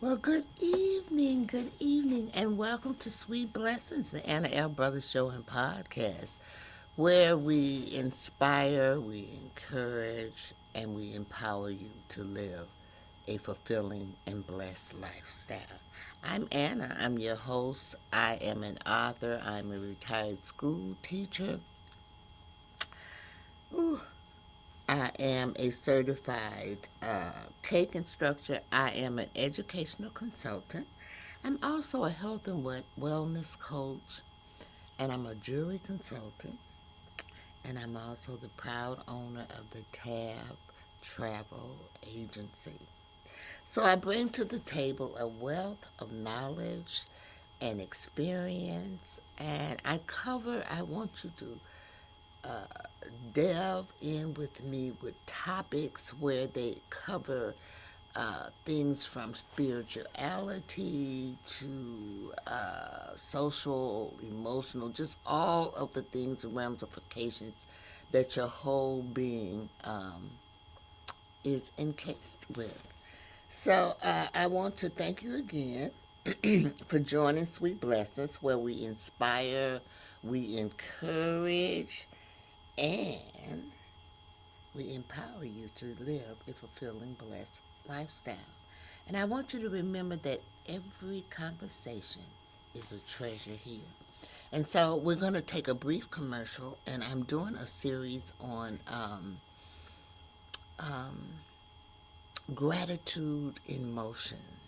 Well, good evening, and welcome to Sweet Blessings, the Anna L. Brothers Show and Podcast, where we inspire, we encourage, and we empower you to live a fulfilling and blessed lifestyle. I'm Anna. I'm your host. I am an author. I'm a retired school teacher. Ooh, I am a certified cake instructor. I am an educational consultant. I'm also a health and wellness coach, and I'm a jewelry consultant, and I'm also the proud owner of the Tab Travel Agency. So I bring to the table a wealth of knowledge and experience, and I want you to delve in with me with topics where they cover things from spirituality to social, emotional, just all of the things and ramifications that your whole being is encased with. So I want to thank you again for joining Sweet Blessings, where we inspire, we encourage, and we empower you to live a fulfilling, blessed lifestyle. And I want you to remember that every conversation is a treasure here. And so we're going to take a brief commercial, and I'm doing a series on gratitude in motion.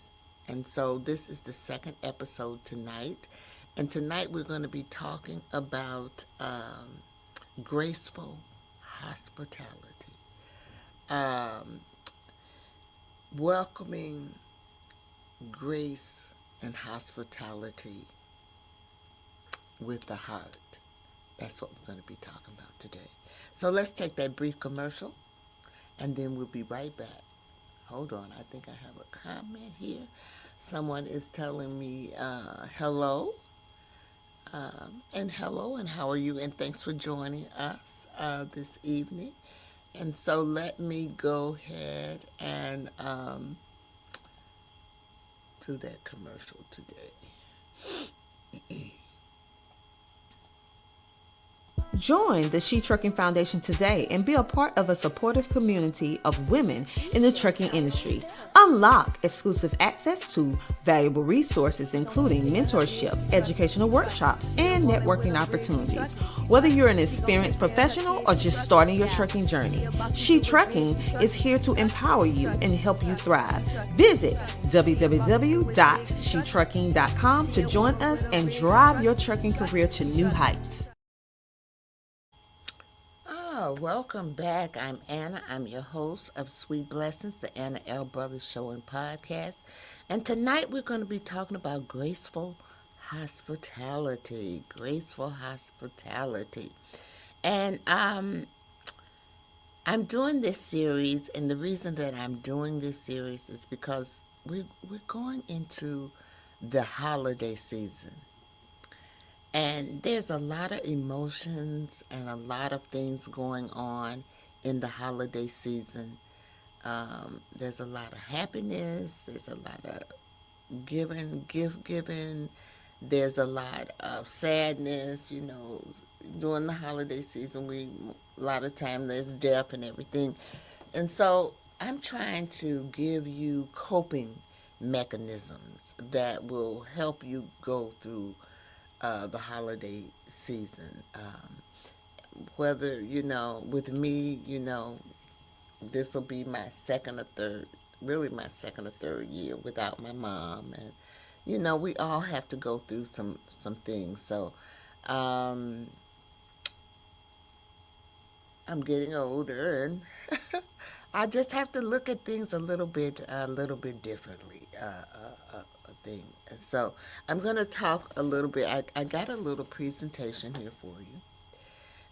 And so this is the second episode tonight. And tonight we're going to be talking about graceful hospitality. Um, Welcoming grace and hospitality with the heart. That's what we're going to be talking about today. So let's take that brief commercial, and then we'll be right back. Hold on, I think I have a comment here. Someone is telling me hello, and how are you? And thanks for joining us this evening. And so let me go ahead and do that commercial today. Join the She Trucking Foundation today and be a part of a supportive community of women in the trucking industry. Unlock exclusive access to valuable resources, including mentorship, educational workshops, and networking opportunities. Whether you're an experienced professional or just starting your trucking journey, She Trucking is here to empower you and help you thrive. Visit www.shetrucking.com to join us and drive your trucking career to new heights. Welcome back. I'm Anna. I'm your host of Sweet Blessings, the Anna L. Brothers Show and Podcast. And tonight we're going to be talking about graceful hospitality. Graceful hospitality. And I'm doing this series, and the reason that I'm doing this series is because we're going into the holiday season. And there's a lot of emotions and a lot of things going on in the holiday season. There's a lot of happiness. There's a lot of gift giving. There's a lot of sadness. During the holiday season, a lot of time there's death and everything. And so I'm trying to give you coping mechanisms that will help you go through the holiday season. Whether, with me, this will be my second or third, really my second or third year without my mom. And, we all have to go through some things. So, I'm getting older, and I just have to look at things a little bit differently. Thing. And so I'm going to talk a little bit. I got a little presentation here for you.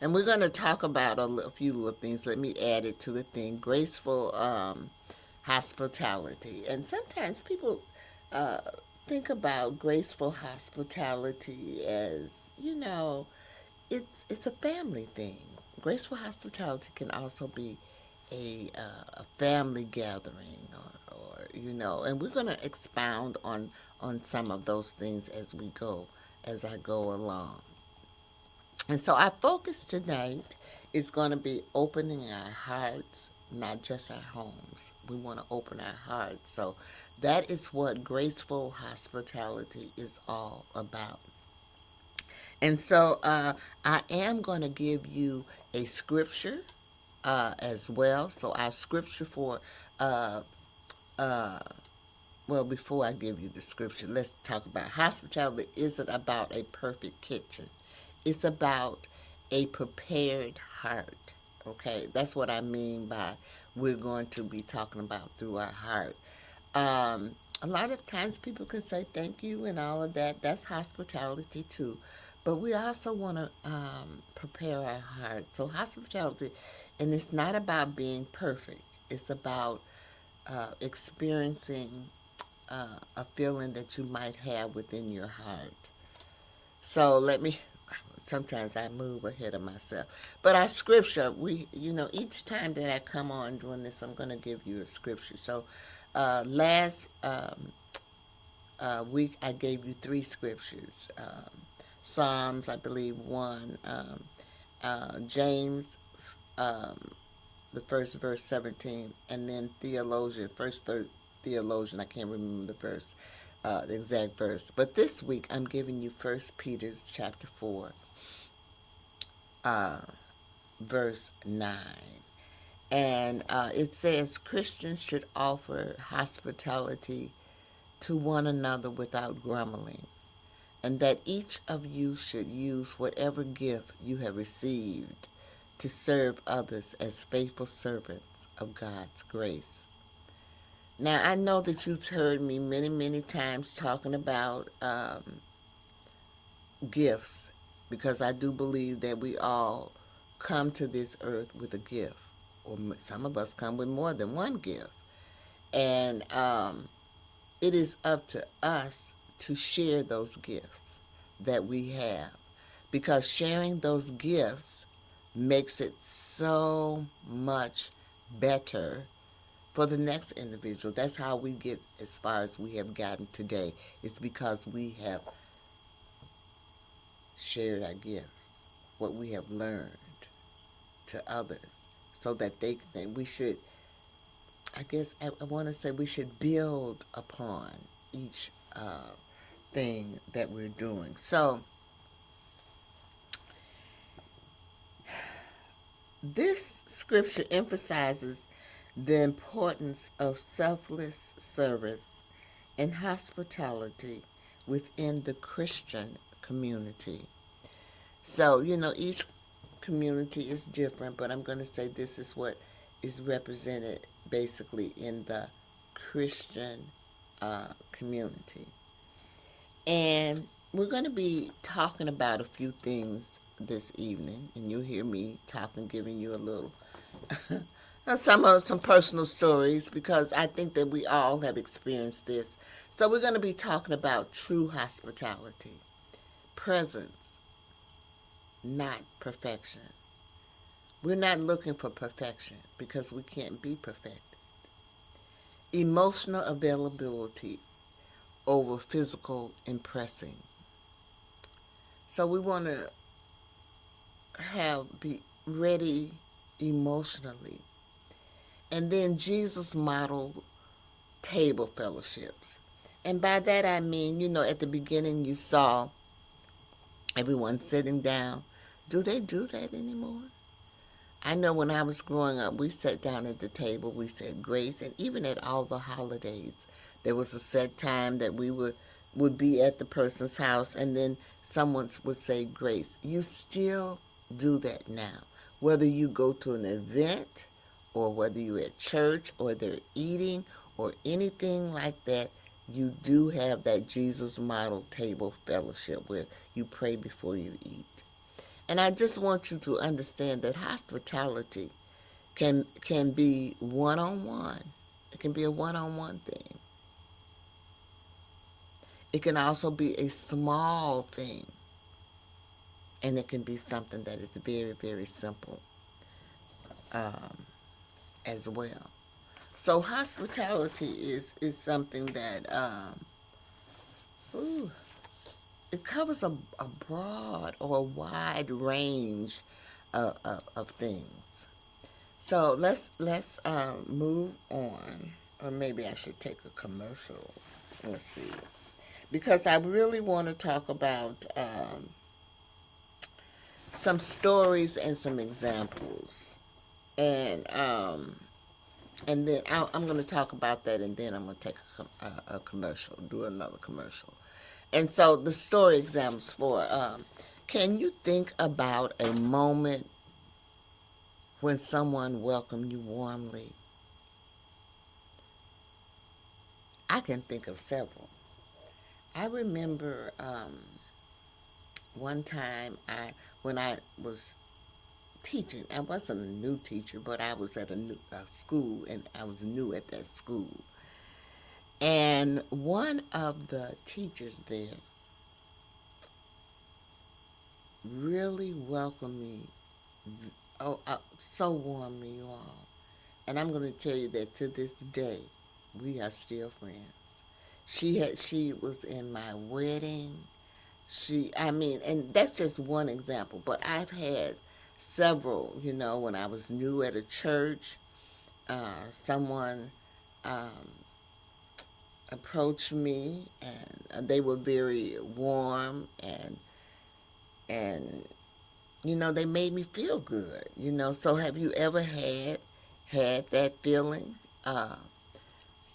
And we're going to talk about a few little things. Let me add it to the thing. Graceful hospitality. And sometimes people uh, think about graceful hospitality as, it's a family thing. Graceful hospitality can also be a family gathering, or and we're going to expound on some of those things as I go along. And so our focus tonight is going to be opening our hearts, not just our homes. We want to open our hearts. So that is what graceful hospitality is all about. And so I am going to give you a scripture as well. So our scripture for, well, before I give you the scripture, let's talk about hospitality. Isn't about a perfect kitchen. It's about a prepared heart. Okay, that's what I mean by we're going to be talking about through our heart. A lot of times people can say thank you and all of that. That's hospitality too. But we also want to prepare our heart. So hospitality, and it's not about being perfect. It's about experiencing a feeling that you might have within your heart. So sometimes I move ahead of myself. But our scripture, each time that I come on doing this, I'm going to give you a scripture. So last week I gave you three scriptures. Psalms, I believe, one. James, the first verse 17, and then theologian, I can't remember the exact verse. But this week I'm giving you First Peter's chapter 4, verse 9. And it says Christians should offer hospitality to one another without grumbling, and that each of you should use whatever gift you have received to serve others as faithful servants of God's grace. Now, I know that you've heard me many, many times talking about gifts, because I do believe that we all come to this earth with a gift, or some of us come with more than one gift. And it is up to us to share those gifts that we have, because sharing those gifts makes it so much better for the next individual. That's how we get as far as we have gotten today. It's because we have shared our gifts, what we have learned, to others, so that we should, I guess I want to say we should build upon each thing that we're doing. So this scripture emphasizes the importance of selfless service and hospitality within the Christian community. So, each community is different, but I'm going to say this is what is represented basically in the Christian community. And we're going to be talking about a few things this evening, and you'll hear me talking, giving you a little some personal stories, because I think that we all have experienced this. So we're going to be talking about true hospitality, presence, not perfection. We're not looking for perfection because we can't be perfected. Emotional availability over physical impressing. So we want to be ready emotionally. And then Jesus modeled table fellowships. And by that I mean, at the beginning you saw everyone sitting down. Do they do that anymore? I know when I was growing up, we sat down at the table, we said grace, and even at all the holidays, there was a set time that we would be at the person's house, and then someone would say grace. You still do that now, whether you go to an event, or whether you're at church, or they're eating, or anything like that. You do have that Jesus model table fellowship where you pray before you eat. And I just want you to understand that hospitality can be one-on-one. It can be a one-on-one thing. It can also be a small thing. And it can be something that is very, very simple as well. So hospitality is something that ooh, it covers a broad or a wide range of things. So let's move on, or maybe I should take a commercial. Let's see, because I really want to talk about some stories and some examples, and then I'm going to talk about that, and then I'm going to take a commercial, do another commercial. And so the story exams for can you think about a moment when someone welcomed you warmly? I can think of several. I remember one time when I was teaching. I wasn't a new teacher, but I was at a new school, and I was new at that school. And one of the teachers there really welcomed me, so warmly, you all. And I'm going to tell you that to this day, we are still friends. She was in my wedding. I mean, and that's just one example, but I've had several, when I was new at a church, someone approached me, and they were very warm, and they made me feel good. So have you ever had that feeling?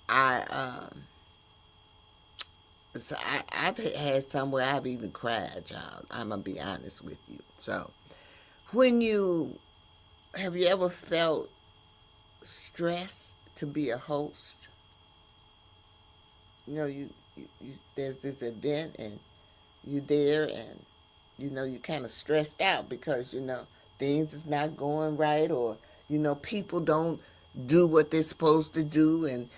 I so I've had some where I've even cried, y'all. I'm gonna be honest with you. So when you have you ever felt stress to be a host? You there's this event, and you there, and you kind of stressed out because things is not going right, or people don't do what they're supposed to do, and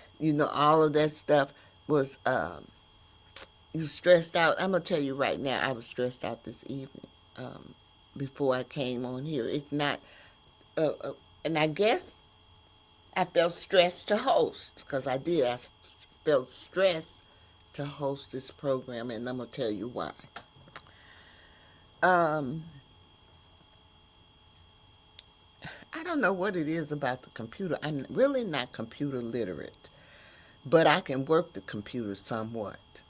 all of that stuff was you stressed out. I'm gonna tell you right now, I was stressed out this evening, before I came on here. It's not and I guess I felt stressed to host, because I felt stressed to host this program, and I'm gonna tell you why. um I don't know what it is about the computer. I'm really not computer literate, but I can work the computer somewhat.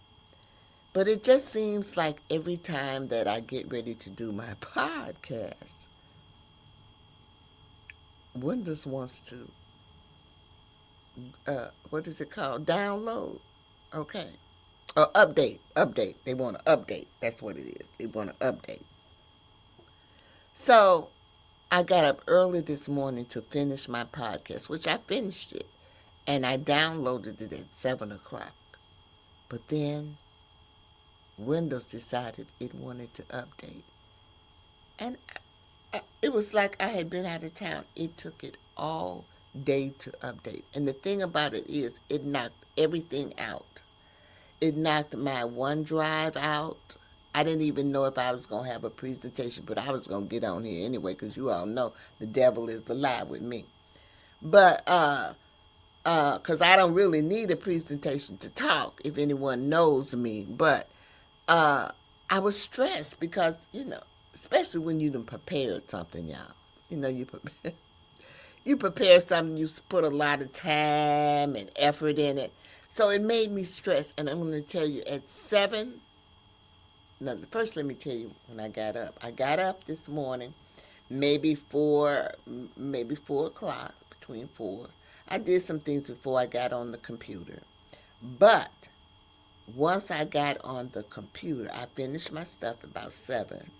But it just seems like every time that I get ready to do my podcast, Windows wants to, what is it called? Download. Okay. Update. They want to update. That's what it is. They want to update. So I got up early this morning to finish my podcast, which I finished it, and I downloaded it at 7 o'clock. But then Windows decided it wanted to update. And it was like I had been out of town. It took it all day to update. And the thing about it is, it knocked everything out. It knocked my OneDrive out. I didn't even know if I was going to have a presentation, but I was going to get on here anyway, because you all know the devil is the lie with me. But, because I don't really need a presentation to talk, if anyone knows me. But I was stressed because, especially when you done prepared something, y'all. You prepare, you prepare something, you put a lot of time and effort in it. So it made me stressed. And I'm going to tell you, at 7, no, first let me tell you when I got up. I got up this morning, maybe 4 o'clock, between 4. I did some things before I got on the computer. But once I got on the computer, I finished my stuff about 7.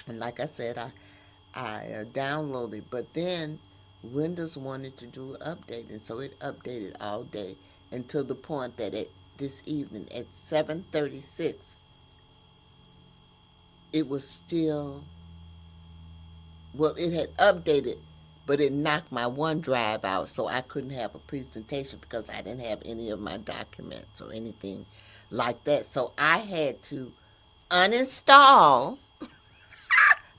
And like I said, I downloaded. But then Windows wanted to do an update, and so it updated all day until the point that this evening at 7:36, it was still, well, it had updated, but it knocked my OneDrive out, so I couldn't have a presentation because I didn't have any of my documents or anything like that. So I had to uninstall.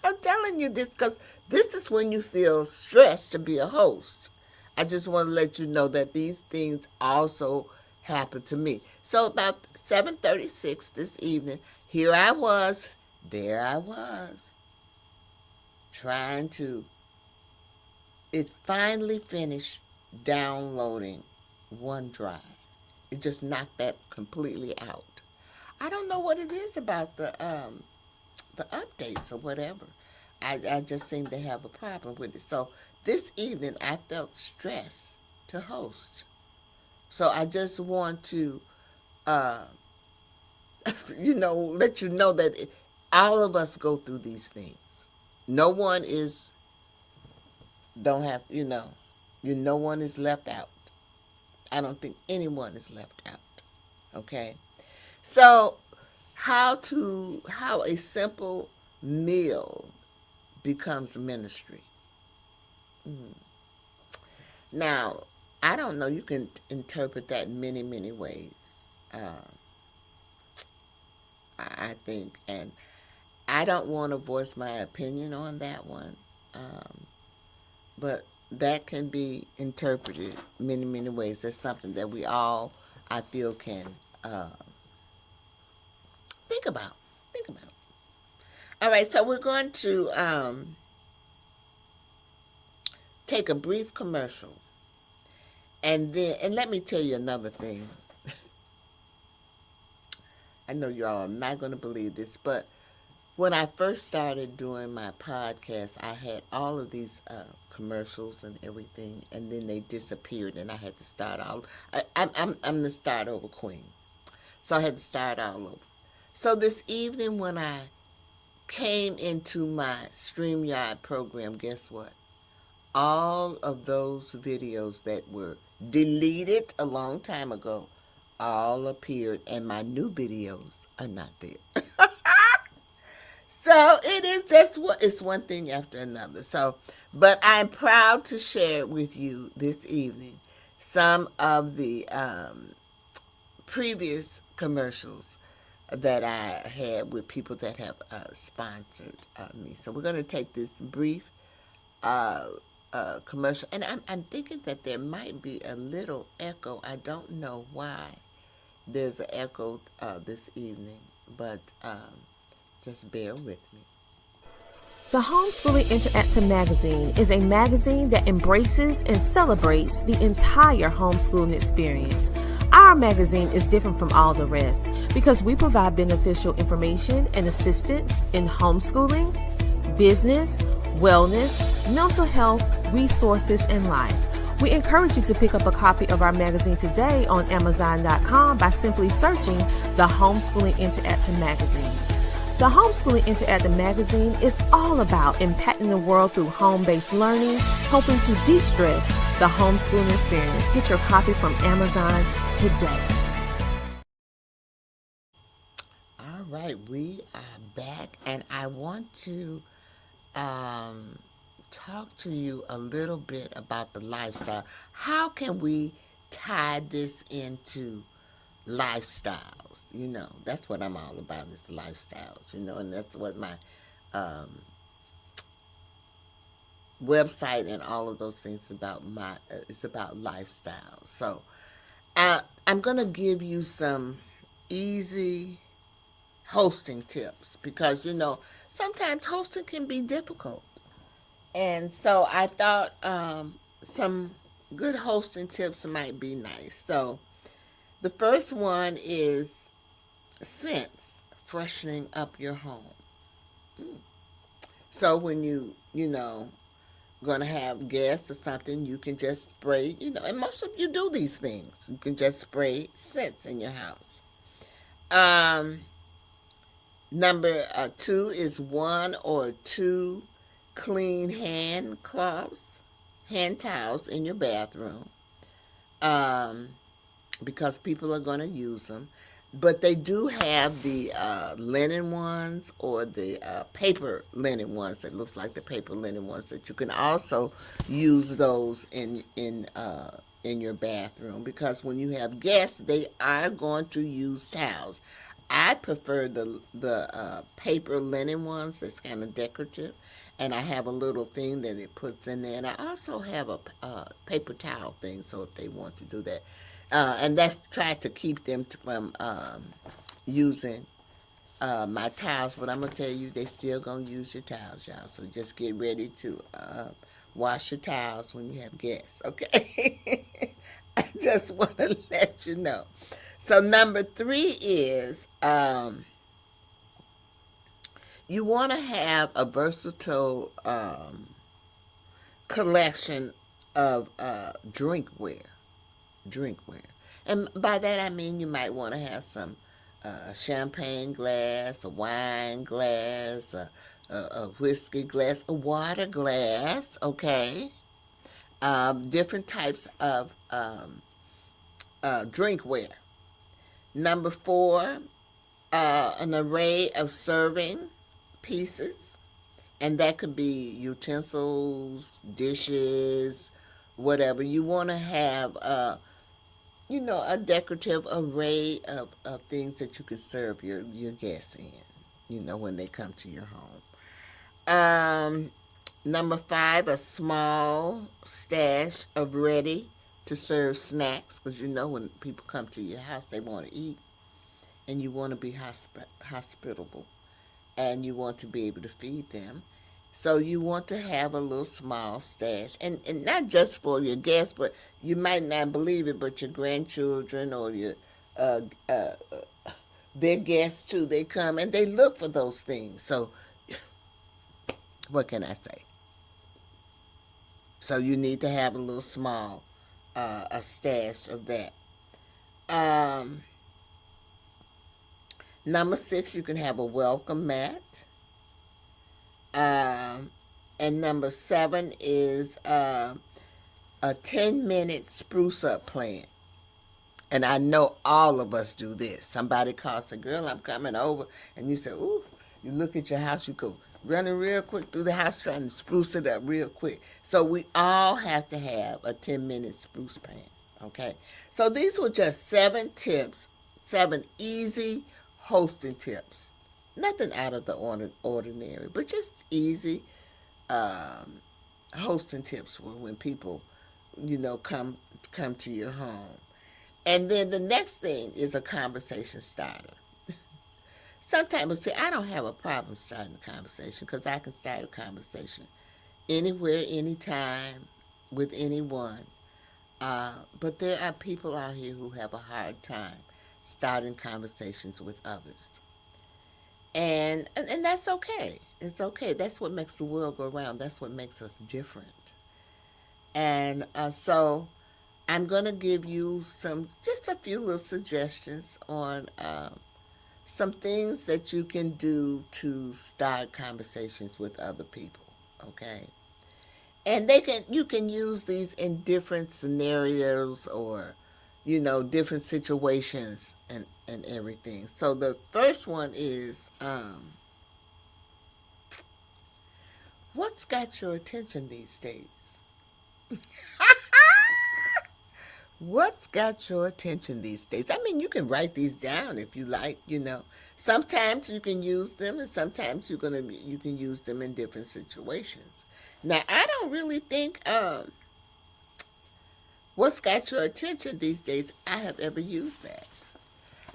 I'm telling you this because this is when you feel stressed to be a host. I just want to let you know that these things also happened to me. So about 7:36 this evening, here I was, there I was, trying to, it finally finished downloading OneDrive. It just knocked that completely out. I don't know what it is about the updates or whatever. I just seem to have a problem with it. So this evening I felt stressed to host. So I just want to, uh, let you know that all of us go through these things. No one is, don't have, no one is left out. I don't think anyone is left out. Okay? So, how a simple meal becomes ministry. Now, I don't know. You can interpret that many, many ways. I think, and I don't want to voice my opinion on that one, but that can be interpreted many, many ways. That's something that we all, I feel, can uh, think about. Think about. All right, so we're going to take a brief commercial, and let me tell you another thing. I know y'all are not going to believe this, but when I first started doing my podcast, I had all of these commercials and everything, and then they disappeared, and I had to start all. I'm the start over queen, so I had to start all over. So this evening, when I came into my StreamYard program, guess what? All of those videos that were deleted a long time ago all appeared, and my new videos are not there. So it is just it's one thing after another. So, but I'm proud to share with you this evening some of the previous commercials that I had with people that have sponsored me. So we're going to take this brief commercial, and I'm thinking that there might be a little echo. I don't know why there's an echo this evening, but just bear with me. The Homeschooling Interactive Magazine is a magazine that embraces and celebrates the entire homeschooling experience. Our magazine is different from all the rest because we provide beneficial information and assistance in homeschooling, business, wellness, mental health, resources, and life. We encourage you to pick up a copy of our magazine today on Amazon.com by simply searching the Homeschooling Interactive Magazine. The Homeschooling Interactive Magazine is all about impacting the world through home-based learning, helping to de-stress the homeschooling experience. Get your copy from Amazon today. All right, we are back, and I want to talk to you a little bit about the lifestyle. How can we tie this into lifestyles? That's what I'm all about, is lifestyles, and that's what my website and all of those things is about. It's about lifestyle. So I'm going to give you some easy hosting tips because, sometimes hosting can be difficult. And so I thought some good hosting tips might be nice. So the first one is scents, freshening up your home. So when going to have guests or something, you can just spray, and most of you do these things. You can just spray scents in your house. Number two is one or two clean hand cloths, hand towels in your bathroom, because people are going to use them. But they do have the linen ones or the paper linen ones that looks like the paper linen ones that you can also use those in your bathroom, because when you have guests, they are going to use towels. I prefer the paper linen ones that's kind of decorative, and I have a little thing that it puts in there, and I also have a paper towel thing, so if they want to do that, and that's try to keep them from using my towels. But I'm gonna tell you, they still gonna use your towels, y'all. So just get ready to wash your towels when you have guests, okay? I just want to let you know. So number three is you want to have a versatile collection of drinkware. Drinkware. And by that I mean you might want to have some champagne glass, a wine glass, a whiskey glass, a water glass, okay? Different types of drinkware. Number four, an array of serving pieces, and that could be utensils, dishes, whatever. You want to have, a decorative array of things that you could serve your guests in, when they come to your home. Number five, a small stash of ready to serve snacks, because when people come to your house, they want to eat, and you want to be hospitable, and you want to be able to feed them. So you want to have a little small stash, and not just for your guests, but you might not believe it, but your grandchildren or your uh, uh, their guests too. They come and they look for those things. So what can I say? So you need to have a little small a stash of that. Um, Number six, you can have a welcome mat. Um, and number seven is a 10-minute spruce up plan. And I know all of us do this. Somebody calls a girl, I'm coming over, and you say, ooh, you look at your house, you go running real quick through the house trying to spruce it up real quick. So we all have to have a 10-minute spruce plan, okay? So these were just 7 tips, 7 easy hosting tips. Nothing out of the ordinary, but just easy hosting tips for when people, come to your home. And then the next thing is a conversation starter. Sometimes people say, I don't have a problem starting a conversation because I can start a conversation anywhere, anytime, with anyone. But there are people out here who have a hard time starting conversations with others. And that's okay. It's okay. That's what makes the world go round. That's what makes us different. And so I'm going to give you just a few little suggestions on some things that you can do to start conversations with other people. Okay, and you can use these in different scenarios or different situations and everything. So the first one is what's got your attention these days? What's got your attention these days? I mean, you can write these down if you like. Sometimes you can use them, and sometimes you can use them in different situations. Now, I don't really think what's got your attention these days, I have ever used that.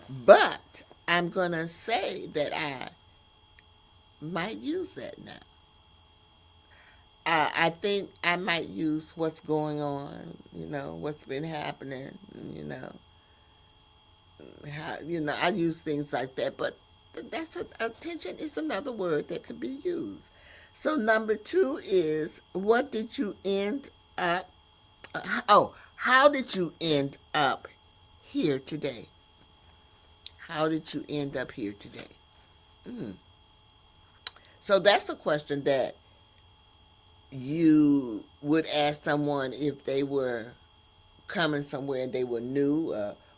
But I'm gonna say that I might use that now. I think I might use what's going on, what's been happening, I use things like that, but attention is another word that could be used. So number 2 is what did you end up? How did you end up here today? How did you end up here today? So that's a question that you would ask someone if they were coming somewhere and they were new.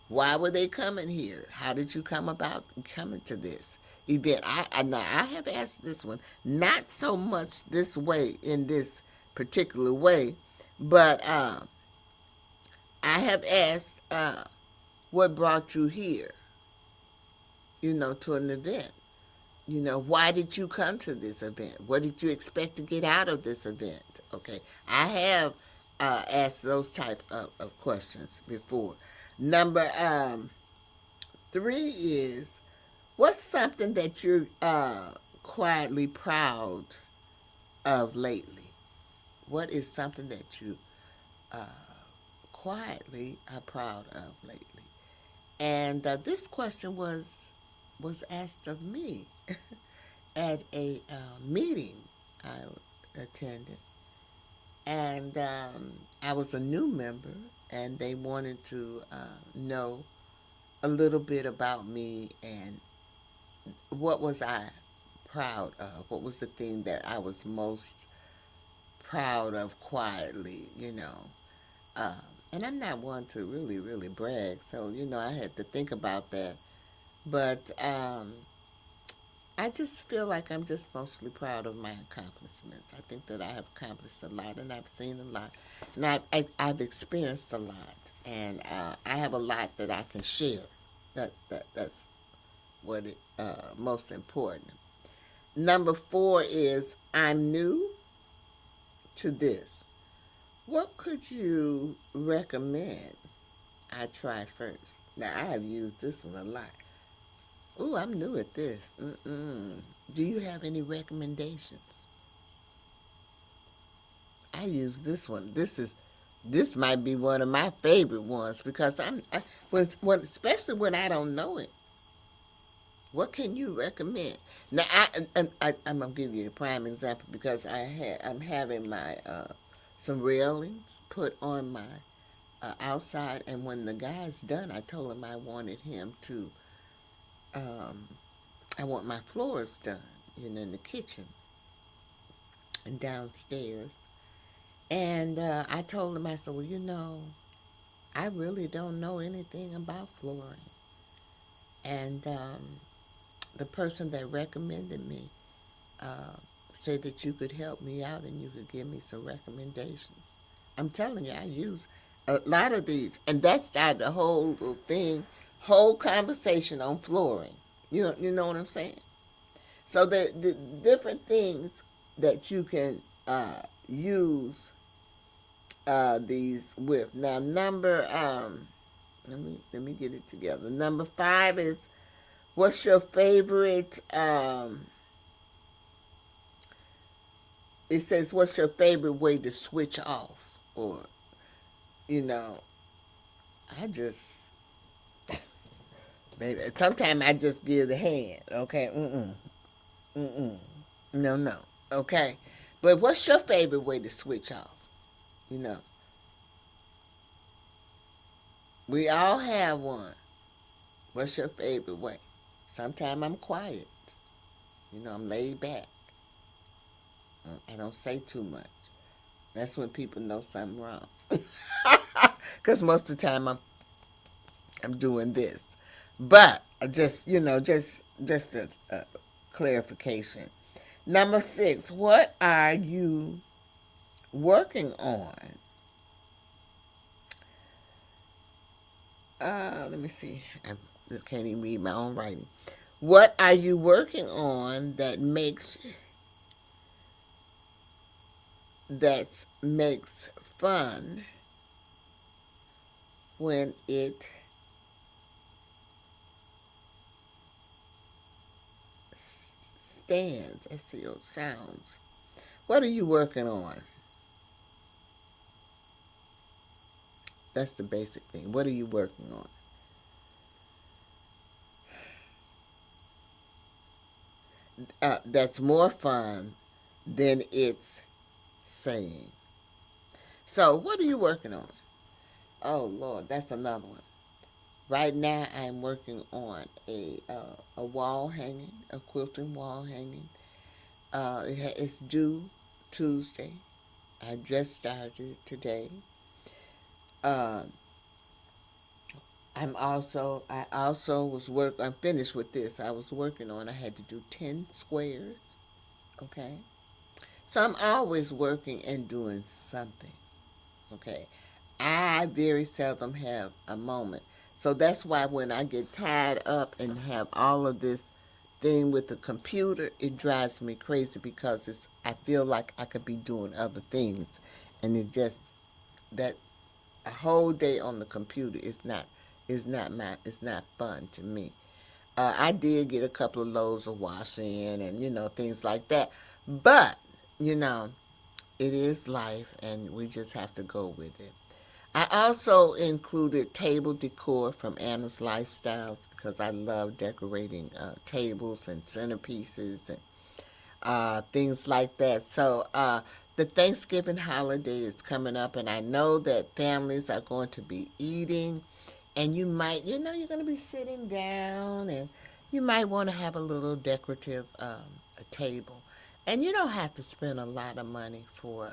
Why were they coming here? How did you come about coming to this event? Now I have asked this one, not so much this way in this particular way, but I have asked what brought you here, to an event. Why did you come to this event? What did you expect to get out of this event? Okay, I have asked those type of questions before. Number 3 is, what's something that you're quietly proud of lately? What is something that you quietly are proud of lately? And this question was asked of me at a meeting I attended, and I was a new member, and they wanted to know a little bit about me and what was I proud of. What was the thing that I was most proud of quietly, Um, and I'm not one to really, really brag, so I had to think about that. But I just feel like I'm just mostly proud of my accomplishments. I think that I have accomplished a lot, and I've seen a lot, and I've experienced a lot, and I have a lot that I can share. That's what it most important. Number 4 is, I'm new to this. What could you recommend I try first? Now, I have used this one a lot. Ooh, I'm new at this. Do you have any recommendations? I use this one. This might be one of my favorite ones because especially when I don't know it. What can you recommend? Now, I'm gonna give you a prime example because I'm having my some railings put on my outside, and when the guy's done, I told him I wanted him to. I want my floors done, in the kitchen and downstairs. And I told him, I said, well, I really don't know anything about flooring. And the person that recommended me uh, said that you could help me out and you could give me some recommendations. I'm telling you, I use a lot of these, and that started the whole little thing, whole conversation on flooring. You know what I'm saying? So the different things that you can use these with. Now, number let me get it together. Number 5 is, what's your favorite? It says, what's your favorite way to switch off? Or, you know, I just, maybe sometimes I just give the hand. Okay, no, no. Okay, but what's your favorite way to switch off? You know, we all have one. What's your favorite way? Sometimes I'm quiet. I'm laid back. I don't say too much. That's when people know something wrong. Because most of the time I'm doing this. But just a clarification. Number 6, what are you working on? Let me see. I can't even read my own writing. What are you working on that makes fun when it stands? SEO sounds. What are you working on? That's the basic thing. What are you working on? That's more fun than it's saying. So, what are you working on? Oh Lord, that's another one. Right now, I'm working on a wall hanging, a quilting wall hanging. It's due Tuesday. I just started it today. Uh, I also I'm finished with this. I was working on. I had to do 10 squares. Okay, so I'm always working and doing something. Okay, I very seldom have a moment. So that's why when I get tied up and have all of thing with the computer, it drives me crazy because I feel like I could be doing other things, and it just that a whole day on the computer is not fun to me. I did get a couple of loads of washing and things like that, but you know it is life, and we just have to go with it. I also included table decor from Anna's Lifestyles because I love decorating tables and centerpieces and things like that. So the Thanksgiving holiday is coming up, and I know that families are going to be eating, and you're going to be sitting down, and you might want to have a little decorative a table. And you don't have to spend a lot of money for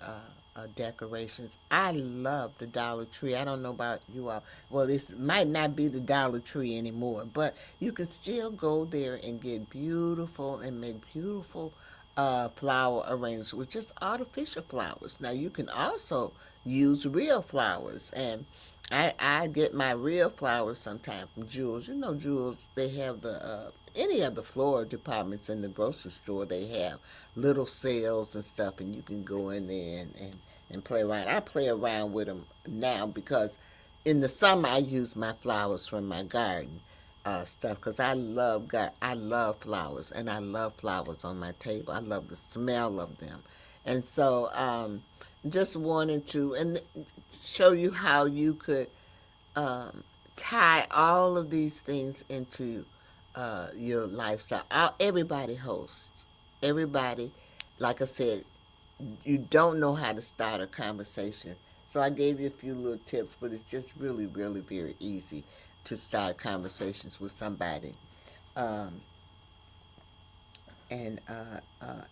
decorations. I love the Dollar Tree. I don't know about you all. Well, this might not be the Dollar Tree anymore, but you can still go there and get beautiful and make beautiful flower arrangements with just artificial flowers. Now, you can also use real flowers, and I get my real flowers sometimes from Jewels. You know, Jewels, they have any of the floral departments in the grocery store. They have little sales and stuff, and you can go in there and play around. I play around with them now because in the summer I use my flowers from my garden stuff because I love flowers, and I love flowers on my table. I love the smell of them, and so just wanted to show you how you could tie all of these things into your lifestyle. Everybody hosts. Everybody, like I said, you don't know how to start a conversation. So I gave you a few little tips, but it's just really, really very easy to start conversations with somebody. Um, and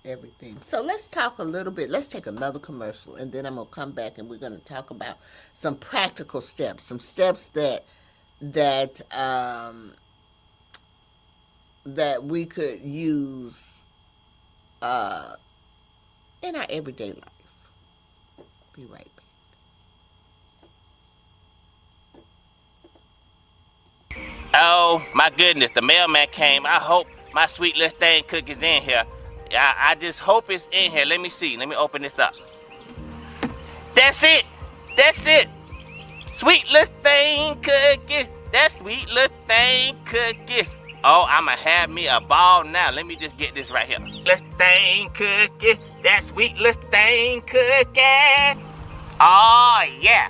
everything. So let's talk a little bit. Let's take another commercial, and then I'm gonna come back, and we're gonna talk about some practical steps, some steps that that we could use uh, in our everyday life. Be right back. Oh my goodness, the mailman came. I hope my sweet little thing cookie's in here. I just hope it's in here. Let me see. Let me open this up. That's it. That's it. Sweet little thing cookie. That sweet little thing cookie. Oh, I'ma have me a ball now. Let me just get this right here. Little thing cookie. That sweet little thing cookie. Oh yeah.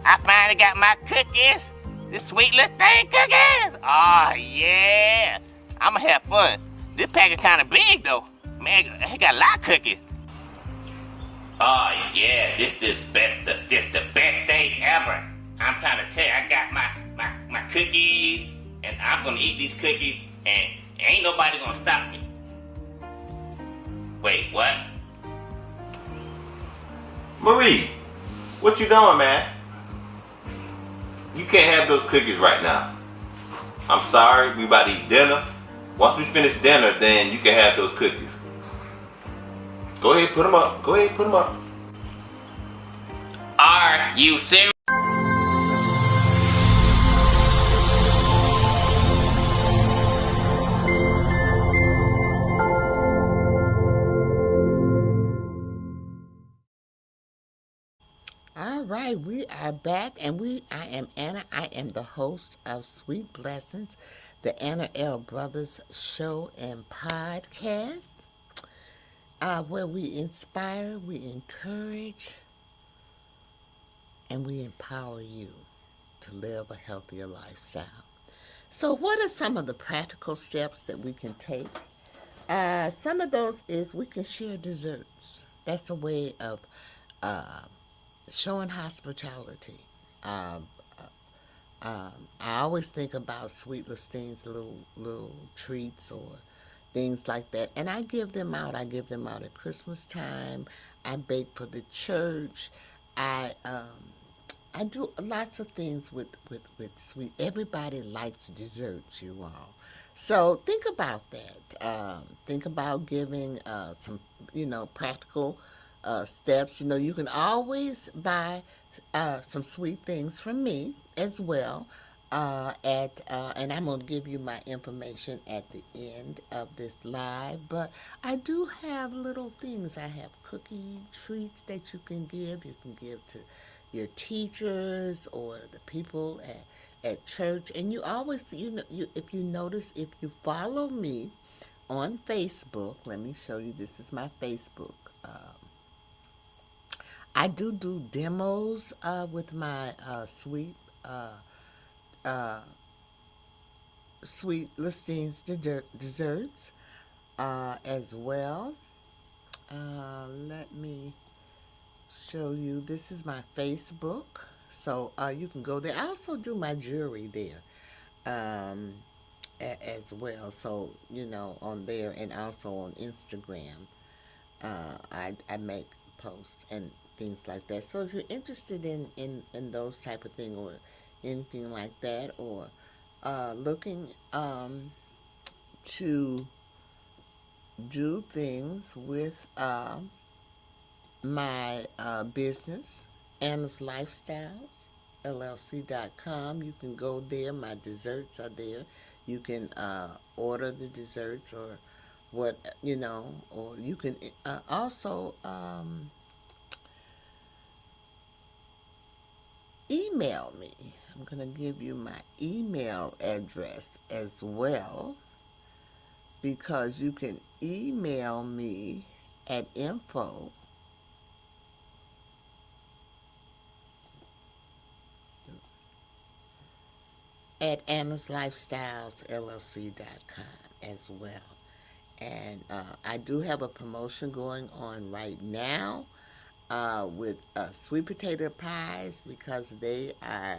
I finally got my cookies. This sweet little thing cookies. Oh yeah. I'ma have fun. This package kinda big though. Man, it got a lot of cookies. Oh yeah, this the best day ever. I'm trying to tell you, I got my cookies, and I'm gonna eat these cookies, and ain't nobody gonna stop me. Wait, what? Marie, what you doing, man? You can't have those cookies right now. I'm sorry, we about to eat dinner. Once we finish dinner, then you can have those cookies. Go ahead, put them up. Go ahead, put them up. Are you serious? All right, we are back, and I am Anna. I am the host of Sweet Blessings, the Anna L. Brothers show and podcast, where we inspire, we encourage, and we empower you to live a healthier lifestyle. So, what are some of the practical steps that we can take? Some of those is we can share desserts. That's a way of uh, showing hospitality. Um, I always think about Sweet Lustine's little treats or things like that, and I give them out. I give them out at Christmas time. I bake for the church. I do lots of things with sweet. Everybody likes desserts, you all. So think about that. Think about giving some, practical steps. You can always buy some sweet things from me as well. and I'm going to give you my information at the end of this live, but I do have little things. I have cookie treats that you can give. You can give to your teachers or the people at church. And you always, if you notice, if you follow me on Facebook, let me show you, this is my Facebook. I do demos with my uh, sweet listings desserts as well. Let me show you. This is my Facebook, so you can go there. I also do my jewelry there as well. So on there and also on Instagram, I make posts and things like that. So if you're interested in those type of thing or anything like that, or looking to do things with my business, Anna's Lifestyles, LLC.com. You can go there. My desserts are there. You can order the desserts or or you can also email me. I'm going to give you my email address as well, because you can email me at info at Anna's Lifestyles LLC.com as well. And I do have a promotion going on right now with sweet potato pies, because they are,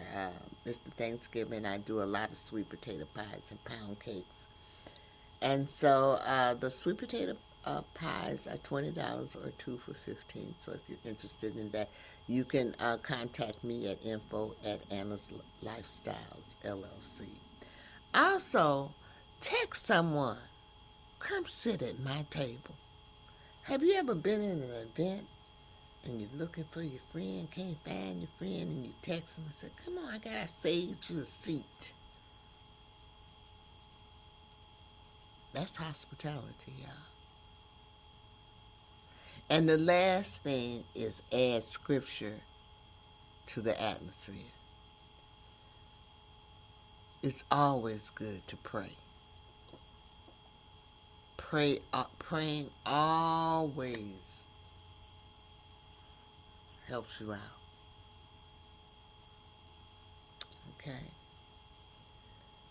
it's the Thanksgiving. I do a lot of sweet potato pies and pound cakes. And so the sweet potato pies are $20 or two for $15. So if you're interested in that, you can contact me at info at Anna's Lifestyles LLC. Also, text someone. Come sit at my table. Have you ever been in an event and you're looking for your friend, can't find your friend, and you text them and say, come on, I gotta save you a seat. That's hospitality, y'all. And the last thing is add scripture to the atmosphere. It's always good to pray. Praying always helps you out. Okay?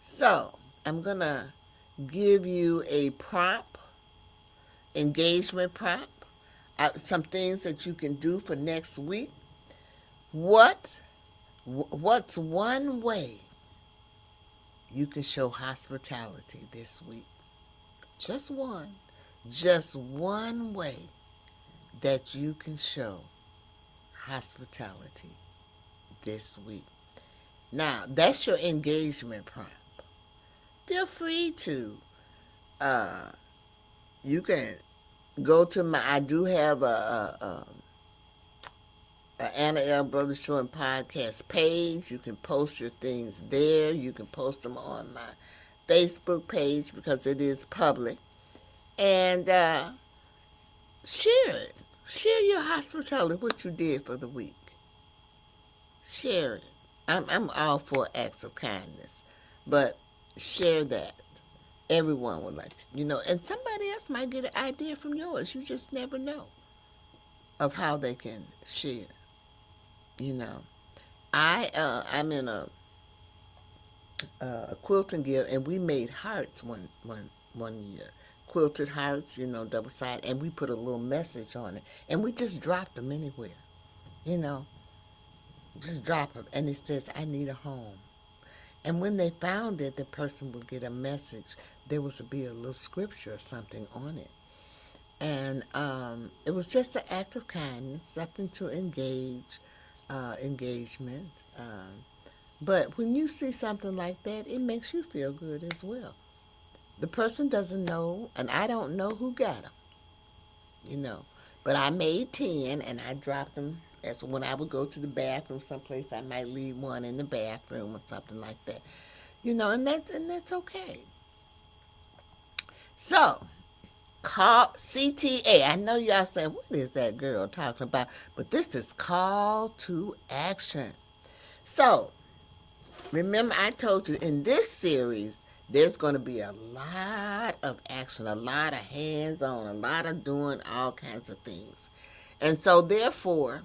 So, I'm going to give you a engagement prompt, some things that you can do for next week. What's one way you can show hospitality this week? Just one way that you can show hospitality this week. Now, that's your engagement prompt. Feel free to, you can go to I do have a Anna L. Brothers Show and Podcast page. You can post your things there. You can post them on my Facebook page because it is public. And share it. Share your hospitality, what you did for the week. Share it. I'm all for acts of kindness, but share that. Everyone would like, and somebody else might get an idea from yours. You just never know of how they can share. I'm in a quilting guild, and we made hearts one year. Quilted hearts, double sided, and we put a little message on it, and we just dropped them anywhere, just drop them, and it says, I need a home. And when they found it, the person would get a message. There was to be a little scripture or something on it. And it was just an act of kindness, something to engagement. But when you see something like that, it makes you feel good as well. The person doesn't know, and I don't know who got them, But I made 10, and I dropped them as when I would go to the bathroom someplace, I might leave one in the bathroom or something like that. And that's okay. So, call CTA. I know y'all saying, what is that girl talking about? But this is call to action. So, remember I told you in this series, there's going to be a lot of action, a lot of hands-on, a lot of doing all kinds of things. And so, therefore,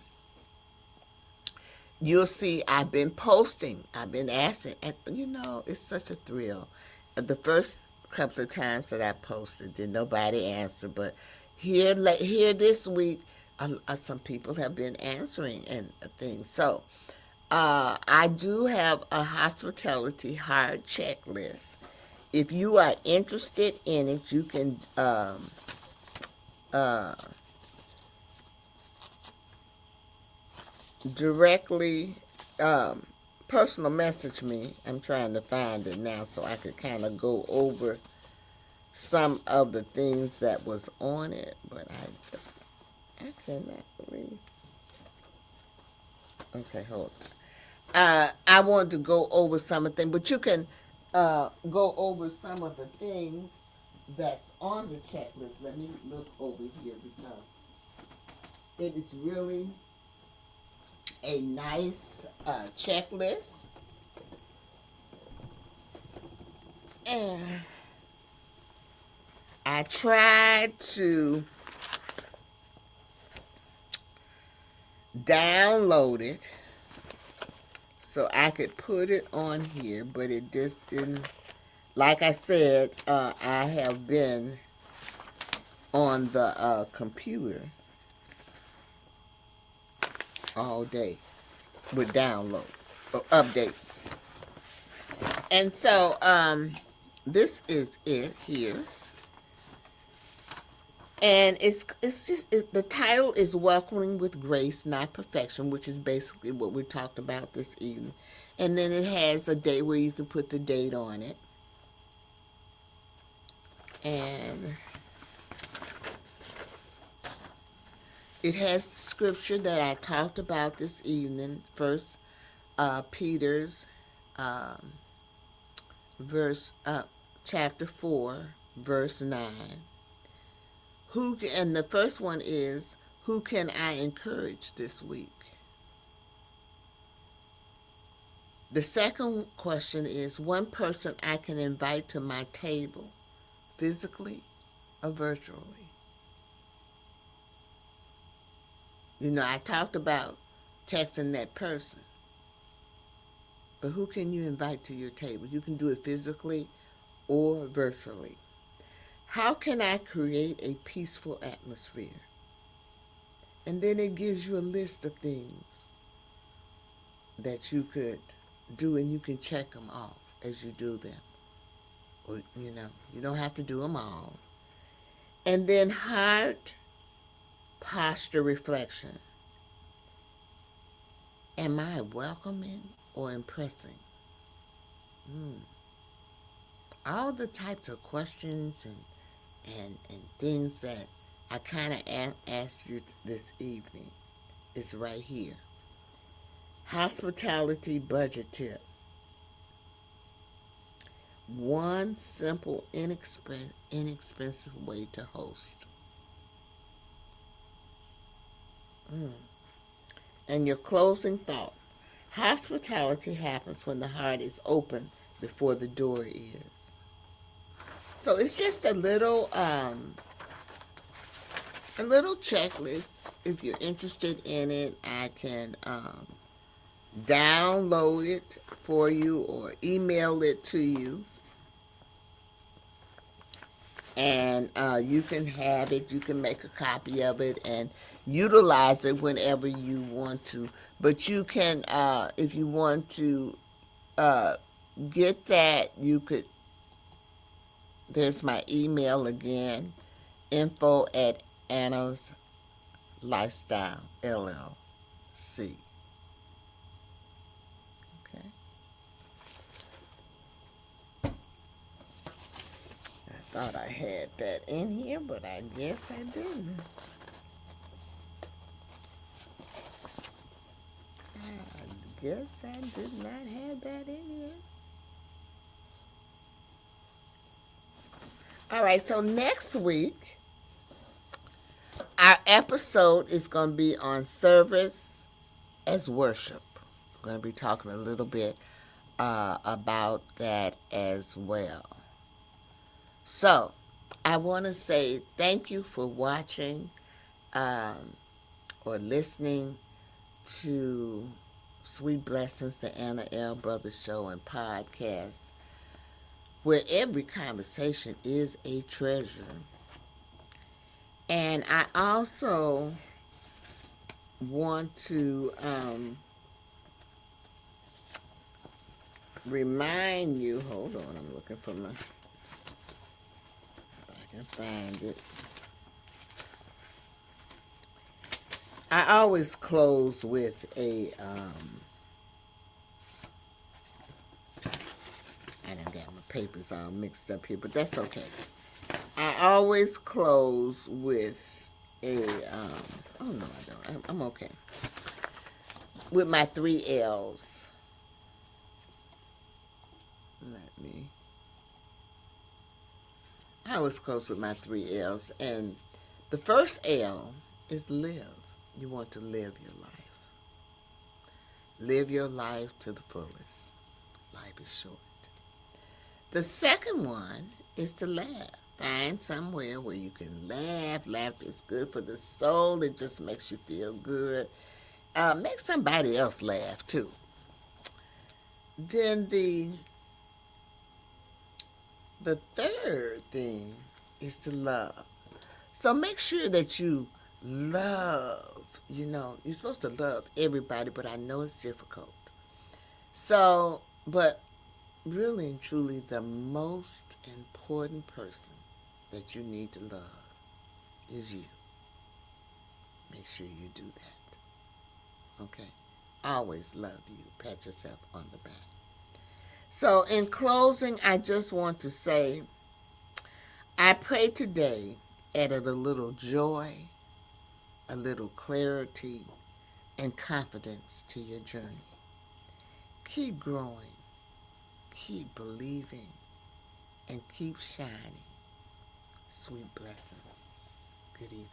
you'll see I've been posting. I've been asking. And, it's such a thrill. The first couple of times that I posted, did nobody answer. But here this week, some people have been answering and things. So I do have a hospitality hard checklist. If you are interested in it, you can directly personal message me. I'm trying to find it now so I could kind of go over some of the things that was on it, but I cannot believe. Okay, hold on. I want to go over some of the things, but you can go over some of the things that's on the checklist. Let me look over here because it is really a nice checklist. And I tried to download it so I could put it on here, but it just didn't. Like I said, I have been on the computer all day with downloads or updates. And so this is it here. And the title is Welcoming with Grace, Not Perfection, which is basically what we talked about this evening. And then it has a date where you can put the date on it. And it has the scripture that I talked about this evening. First Peter's chapter 4, verse 9. And the first one is, who can I encourage this week? The second question is, one person I can invite to my table, physically or virtually. I talked about texting that person. But who can you invite to your table? You can do it physically or virtually. How can I create a peaceful atmosphere? And then it gives you a list of things that you could do, and you can check them off as you do them. Or, you don't have to do them all. And then heart posture reflection. Am I welcoming or impressing? All the types of questions and things that I kind of asked you this evening is right here. Hospitality budget tip. One simple, inexpensive way to host. And your closing thoughts. Hospitality happens when the heart is open before the door is. So it's just a little checklist. If you're interested in it, I can download it for you or email it to you. And you can have it. You can make a copy of it and utilize it whenever you want to. But you can, if you want to get that, you could. There's my email again, info@Anna's Lifestyle LLC. Okay. I thought I had that in here, but I guess I didn't. guess I did not have that in here. All right, so next week, our episode is going to be on service as worship. We're going to be talking a little bit about that as well. So, I want to say thank you for watching or listening to Sweet Blessings, the Anna L. Brothers Show and podcast, where every conversation is a treasure. And I also want to remind you, hold on, I'm looking for my, if I can find it. I always close with a, I done got my papers all mixed up here, but that's okay. I always close with a, oh no I don't, I'm okay. With my 3 L's. I always close with my 3 L's. And the first L is live. You want to live your life. Live your life to the fullest. Life is short. The second one is to laugh. Find somewhere where you can laugh. Laughter is good for the soul. It just makes you feel good. Make somebody else laugh too. Then the third thing is to love. So make sure that you love. You know, you're supposed to love everybody, but I know it's difficult. So, but really and truly, the most important person that you need to love is you. Make sure you do that. Okay? Always love you. Pat yourself on the back. So, in closing, I just want to say, I pray today added a little joy, a little clarity, and confidence to your journey. Keep growing, keep believing, and keep shining. Sweet blessings. Good evening.